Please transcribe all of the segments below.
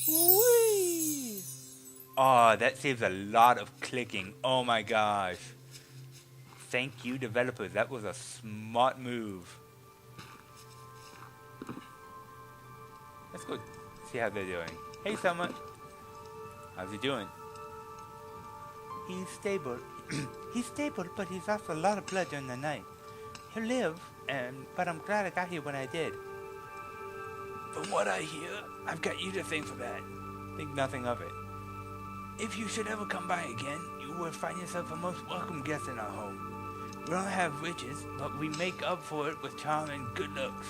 Whee! Oh, that saves a lot of clicking. Oh my gosh. Thank you, developers. That was a smart move. Let's go see how they're doing. Hey, Summer. How's he doing? He's stable. He's stable, but he's lost a lot of blood during the night. He'll live, but I'm glad I got here when I did. From what I hear, I've got you to thank for that. Think nothing of it. If you should ever come by again, you will find yourself a most welcome guest in our home. We don't have riches, but we make up for it with charm and good looks.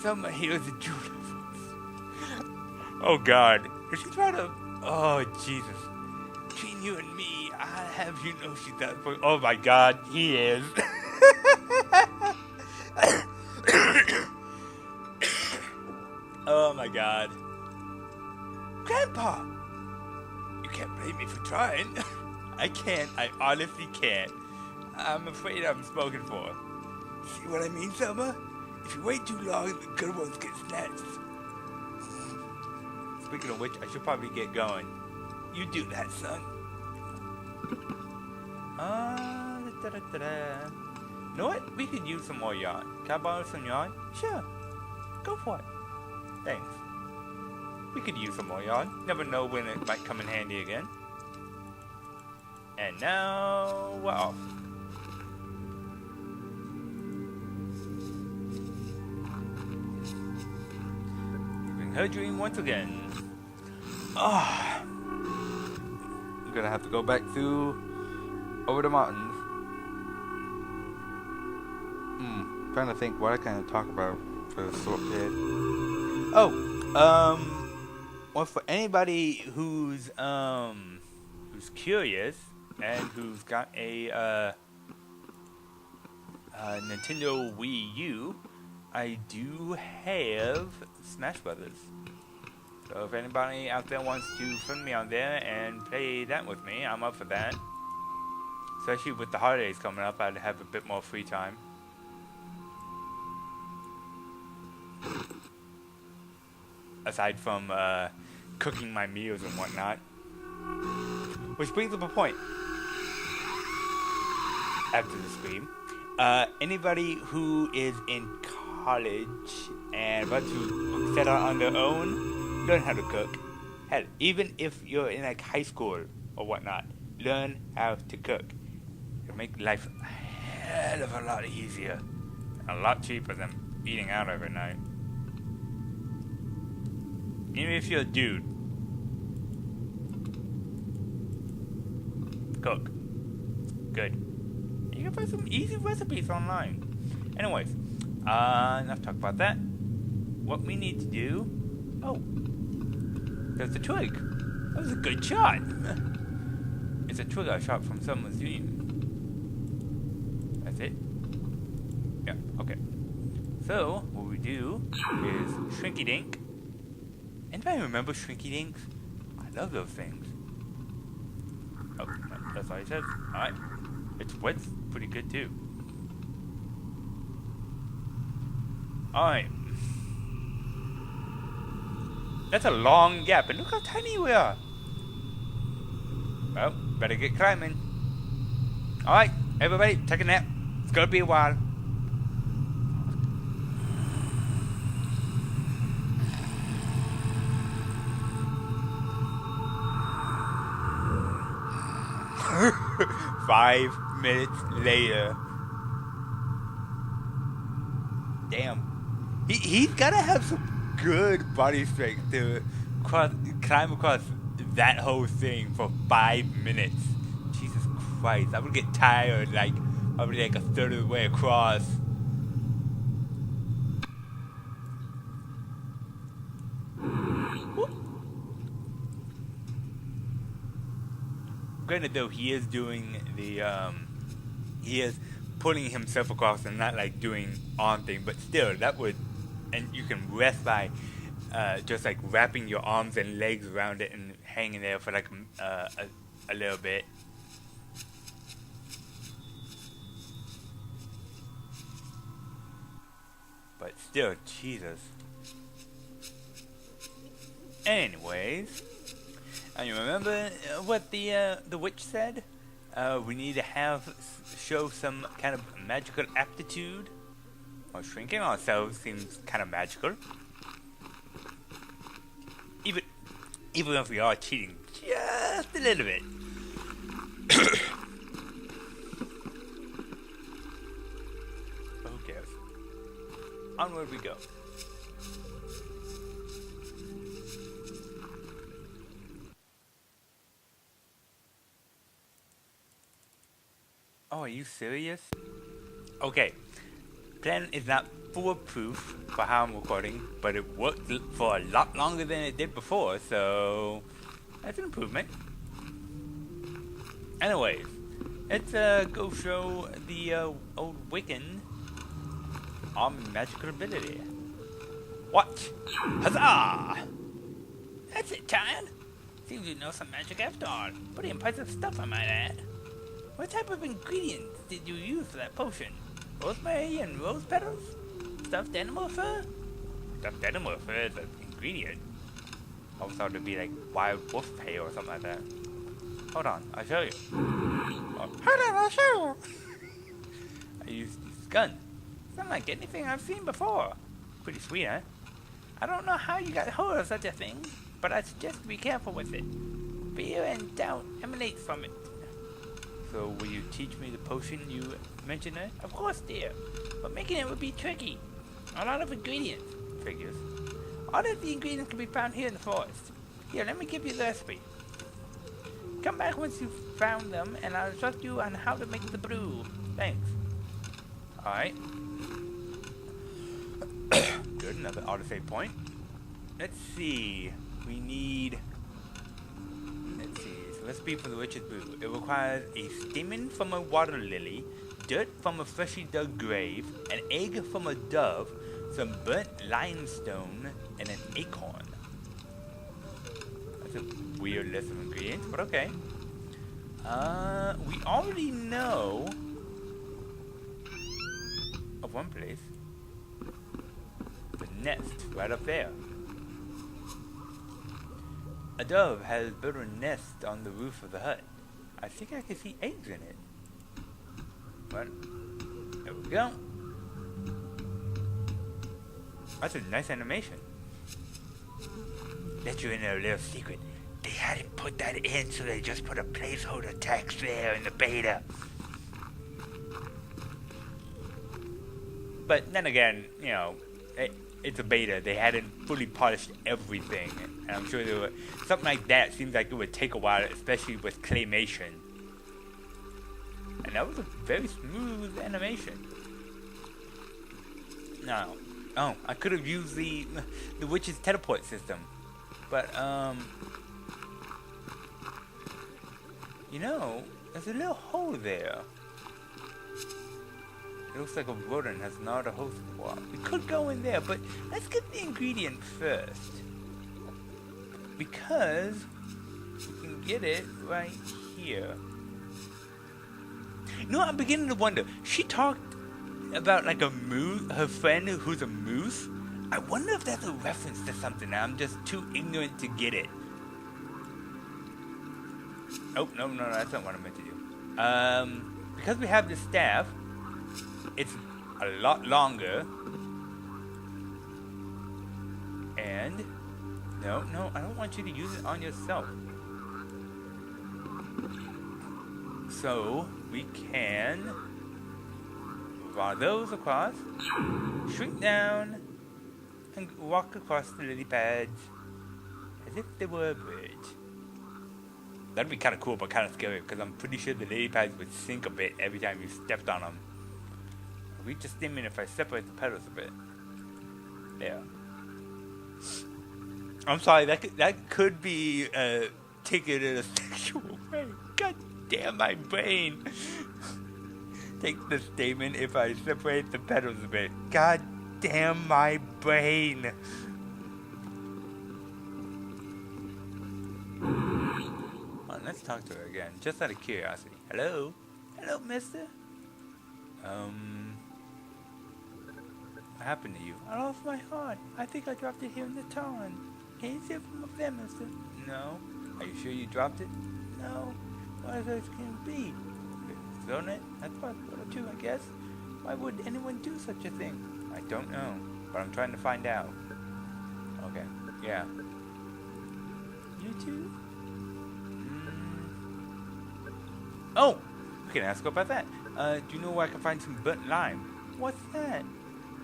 Summer here is a jewel of us. Oh God. Is she trying to... Oh, Jesus. Between you and me, I'll have you know she's that for... Oh my God, he is. Oh my God. Grandpa! You can't blame me for trying. I can't. I honestly can't. I'm afraid I'm spoken for. See what I mean, Selma? If you wait too long, the good ones get snatched. Speaking of which, I should probably get going. You do that, son. You know what? We could use some more yarn. Can I borrow some yarn? Sure. Go for it. Thanks. We could use some more yarn. Never know when it might come in handy again. And now we're off. Living her dream once again. Ah, I'm gonna have to go back through over the mountains. Trying to think what I kind of talk about for the short period. Well, for anybody who's curious and who's got a Nintendo Wii U, I do have Smash Brothers. So if anybody out there wants to friend me on there and play that with me, I'm up for that. Especially with the holidays coming up, I'd have a bit more free time. Aside from cooking my meals and whatnot. Which brings up a point. After the scream. Anybody who is in college and about to set out on their own, learn how to cook. Hell, even if you're in like high school or whatnot, learn how to cook. It'll make life a hell of a lot easier. And a lot cheaper than eating out every night. Even if you're a dude. Cook. Good. You can find some easy recipes online. Anyways, enough talk about that. What we need to do... Oh. There's a twig. That was a good shot. It's a twig I shot from someone's dream. That's it? Yeah, okay. So, what we do is Shrinky Dink. Anybody remember Shrinky Dinks? I love those things. Oh, that's all he says. Alright. It's wet's pretty good too. Alright. That's a long gap, and look how tiny we are. Well, better get climbing. Alright, everybody, take a nap. It's gonna be a while. Five minutes later. Damn. He's gotta have some good body strength to climb across that whole thing for 5 minutes. Jesus Christ. I would get tired like probably like a third of the way across. Granted though, he is doing the he is pulling himself across and not like doing arm thing, but still that would, and you can rest by just like wrapping your arms and legs around it and hanging there for like a little bit. But still, Jesus. Anyways, and you remember what the witch said? We need to show some kind of magical aptitude. Well, shrinking ourselves seems kind of magical. Even if we are cheating just a little bit. But who cares? Onward we go. Oh, are you serious? Okay. Plan is not foolproof for how I'm recording, but it worked for a lot longer than it did before, so that's an improvement. Anyways, let's go show the old Wiccan our magical ability. Watch! Huzzah! That's it, child! Seems you know some magic after all. Pretty impressive stuff, I might add. What type of ingredients did you use for that potion? Rosemary and rose petals? Stuffed animal fur? Stuffed animal fur is an ingredient. I thought it'd be like wild wolf hair or something like that. Hold on, I'll show you. Oh, hold on, I'll show you. I used this gun. It's not like anything I've seen before. Pretty sweet, huh? I don't know how you got hold of such a thing, but I suggest you be careful with it. Fear and doubt emanate from it. So, will you teach me the potion you mentioned there? Of course, dear. But making it would be tricky. A lot of ingredients. Figures. All of the ingredients can be found here in the forest. Here, let me give you the recipe. Come back once you've found them, and I'll instruct you on how to make the brew. Thanks. Alright. Good, another autosave point. Let's see. We need... Let's see. Recipe for the witch's brew. It requires a stamen from a water lily, dirt from a freshly dug grave, an egg from a dove, some burnt limestone, and an acorn. That's a weird list of ingredients, but okay. We already know of one place. The nest, right up there. A dove has built a nest on the roof of the hut. I think I can see eggs in it. But, there we go. That's a nice animation. Let you in a little secret. They hadn't put that in, so they just put a placeholder text there in the beta. But then again, you know, it's a beta. They hadn't fully polished everything. And I'm sure there were, something like that seems like it would take a while, especially with claymation. And that was a very smooth animation. Now, oh, I could have used the witch's teleport system. But, you know, there's a little hole there. It looks like a rodent has gnawed a hole through the wall. We could go in there, but let's get the ingredient first. Because we can get it right here. You know what, I'm beginning to wonder. She talked about like a moose, her friend who's a moose. I wonder if that's a reference to something. I'm just too ignorant to get it. Oh, no, that's not what I meant to do. Because we have the staff, it's a lot longer. And, no, I don't want you to use it on yourself. So, we can draw those across, shrink down, and walk across the lily pads as if they were a bridge. That'd be kind of cool, but kind of scary, because I'm pretty sure the lily pads would sink a bit every time you stepped on them. We just didn't mean if I separate the petals a bit. There. I'm sorry, that could be taken in a sexual way. God damn my brain. Take the statement if I separate the petals a bit. God damn my brain. Well, let's talk to her again, just out of curiosity. Hello? Hello, mister? What happened to you? I lost my heart. I think I dropped it here in the tarn. Can you see it from up there, mister? No. Are you sure you dropped it? No. What else can it be? Thrown it? That's possible too, I guess. Why would anyone do such a thing? I don't know, but I'm trying to find out. Okay, yeah. You too? Oh! We can ask about that. Do you know where I can find some burnt lime? What's that?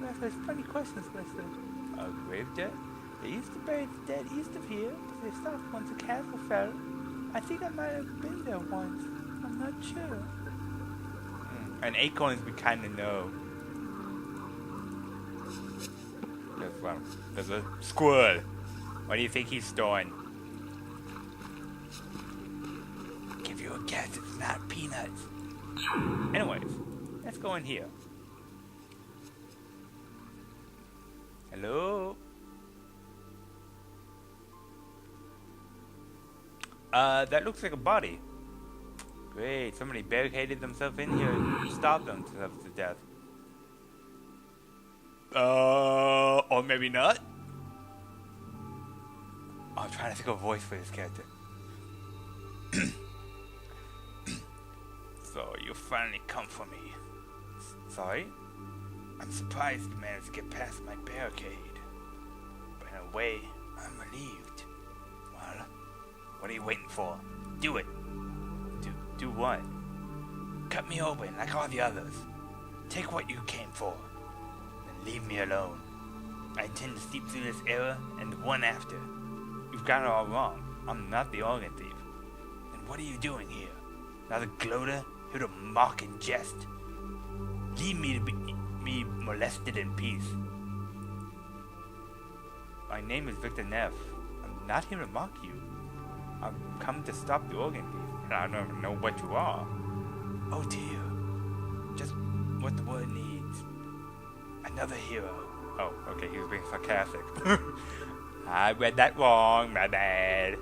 You ask those funny questions, mister. A grave dirt? They used to bury the dead east of here, but they stopped once the castle fell. I think I might have been there once. I'm not sure. And acorns we kind of know. There's a squirrel. What do you think he's storing? Give you a guess, it's not peanuts. Anyways, let's go in here. Hello? That looks like a body. Great, somebody barricaded themselves in here and starved themselves to death. Or maybe not? I'm trying to think of a voice for this character. So, you finally come for me. Sorry? I'm surprised you managed to get past my barricade. But in a way, I'm relieved. Well, what are you waiting for? Do it. Do what? Cut me open like all the others. Take what you came for. Then leave me alone. I intend to sleep through this era and the one after. You've got it all wrong. I'm not the organ thief. Then what are you doing here? Another gloater here to mock and jest? Leave me to be molested in peace. My name is Victor Neff. I'm not here to mock you. I've come to stop the organ thief. I don't even know what you are. Oh dear. Just what the word needs. Another hero. Oh, okay, he was being sarcastic. I read that wrong, my bad.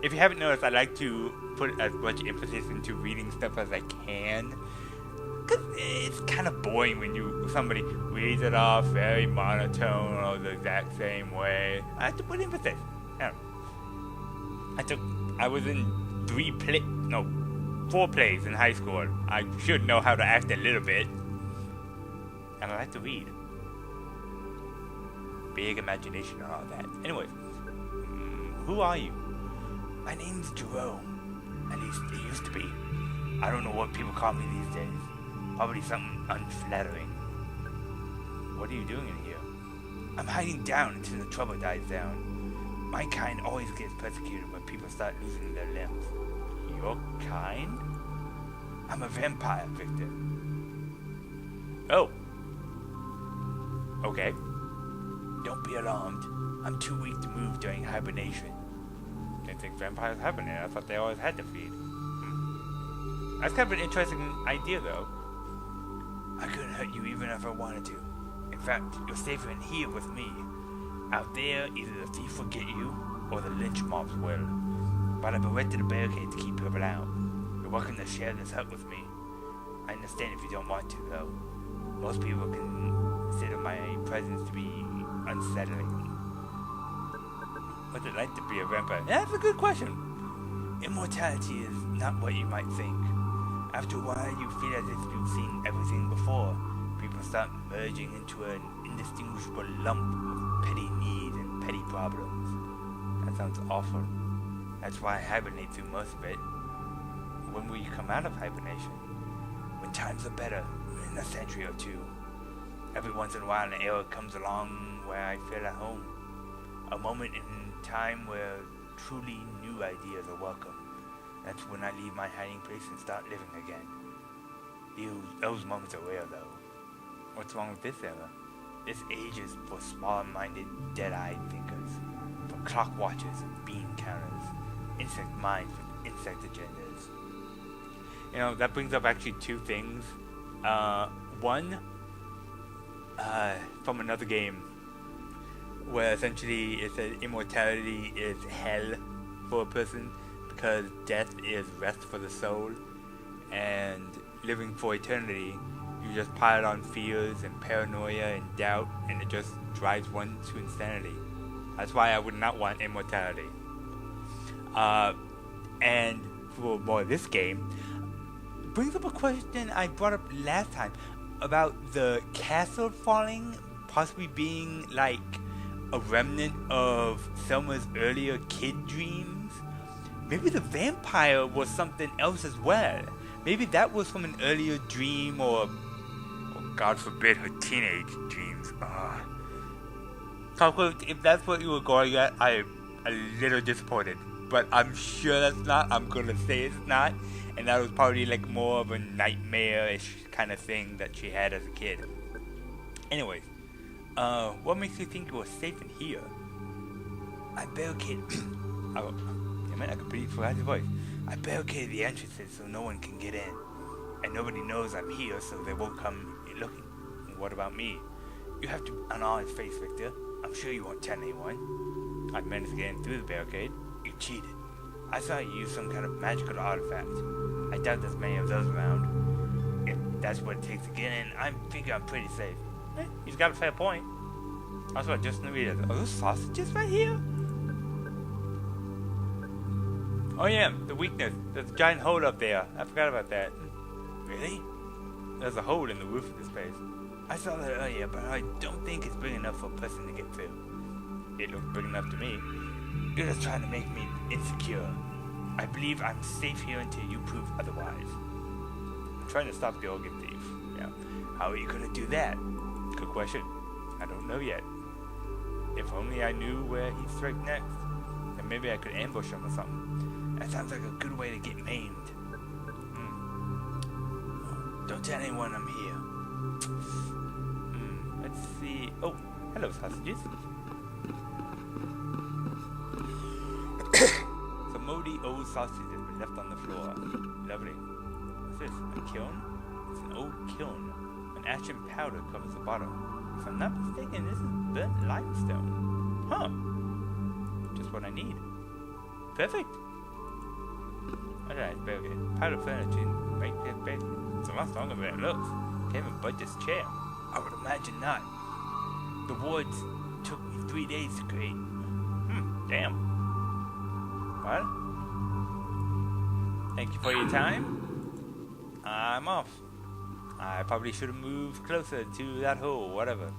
If you haven't noticed, I like to put as much emphasis into reading stuff as I can. Because it's kind of boring when somebody reads it off very monotone or the exact same way. I have to put emphasis. I was in 4 plays in high school. I should know how to act a little bit. And I like to read. Big imagination and all that. Anyways, who are you? My name's Jerome. At least it used to be. I don't know what people call me these days. Probably something unflattering. What are you doing in here? I'm hiding down until the trouble dies down. My kind always gets persecuted when people start losing their limbs. Your kind? I'm a vampire, Victor. Oh. Okay. Don't be alarmed. I'm too weak to move during hibernation. Didn't think vampires hibernate. I thought they always had to feed. That's kind of an interesting idea, though. I couldn't hurt you even if I wanted to. In fact, you're safer in here with me. Out there, either the thief will get you, or the lynch mobs will. But I've erected a barricade to keep people out. You're welcome to share this hut with me. I understand if you don't want to, though. Most people consider my presence to be unsettling. What's it like to be a vampire? Yeah, that's a good question. Immortality is not what you might think. After a while, you feel as if you've seen everything before. People start merging into an indistinguishable lump of petty needs and petty problems. That sounds awful. That's why I hibernate through most of it. When will you come out of hibernation? When times are better, in a century or two. Every once in a while an era comes along where I feel at home. A moment in time where truly new ideas are welcome. That's when I leave my hiding place and start living again. Those moments are rare though. What's wrong with this era? This age is for small-minded, dead-eyed thinkers. For clock watchers and bean counters. Insect minds with insect agendas. You know, that brings up actually 2 things. One, from another game, where essentially it says immortality is hell for a person because death is rest for the soul, and living for eternity, you just pile on fears and paranoia and doubt, and it just drives one to insanity. That's why I would not want immortality. And for more of this game, brings up a question I brought up last time about the castle falling, possibly being like a remnant of Selma's earlier kid dreams. Maybe the vampire was something else as well. Maybe that was from an earlier dream, or God forbid, her teenage dreams. If that's what you were going at, I'm a little disappointed. But I'm sure that's not. I'm gonna say it's not. And that was probably like more of a nightmare-ish kind of thing that she had as a kid. Anyways, what makes you think you were safe in here? I barricaded. Oh, damn it, I completely forgot his voice. I barricaded the entrances so no one can get in. And nobody knows I'm here, so they won't come looking. What about me? You have to unarm his face, Victor. I'm sure you won't tell anyone. I managed to get in through the barricade. You cheated. I saw you use some kind of magical artifact. I doubt there's many of those around. If that's what it takes to get in, I figure I'm pretty safe. He's got a fair point. Also, I just noticed, are those sausages right here? Oh yeah, the weakness. There's a giant hole up there. I forgot about that. Really? There's a hole in the roof of this place. I saw that earlier, but I don't think it's big enough for a person to get through. It looks big enough to me. You're just trying to make me insecure. I believe I'm safe here until you prove otherwise. I'm trying to stop the organ thief. Yeah. How are you gonna do that? Good question. I don't know yet. If only I knew where he'd strike next. Then maybe I could ambush him or something. That sounds like a good way to get maimed. Don't tell anyone I'm here. Let's see. Oh, hello, sausages. Some moldy old sausages have been left on the floor. Lovely. What's this? A kiln? It's an old kiln. An ashen powder covers the bottom. If I'm not mistaken, this is burnt limestone. Huh. Just what I need. Perfect. Alright, very good. Powder furniture right there, baby. It's a lot stronger than it looks. Can't even budge this chair. I would imagine not. The wards took me 3 days to create. Damn. What? Thank you for your time. I'm off. I probably should have moved closer to that hole, whatever.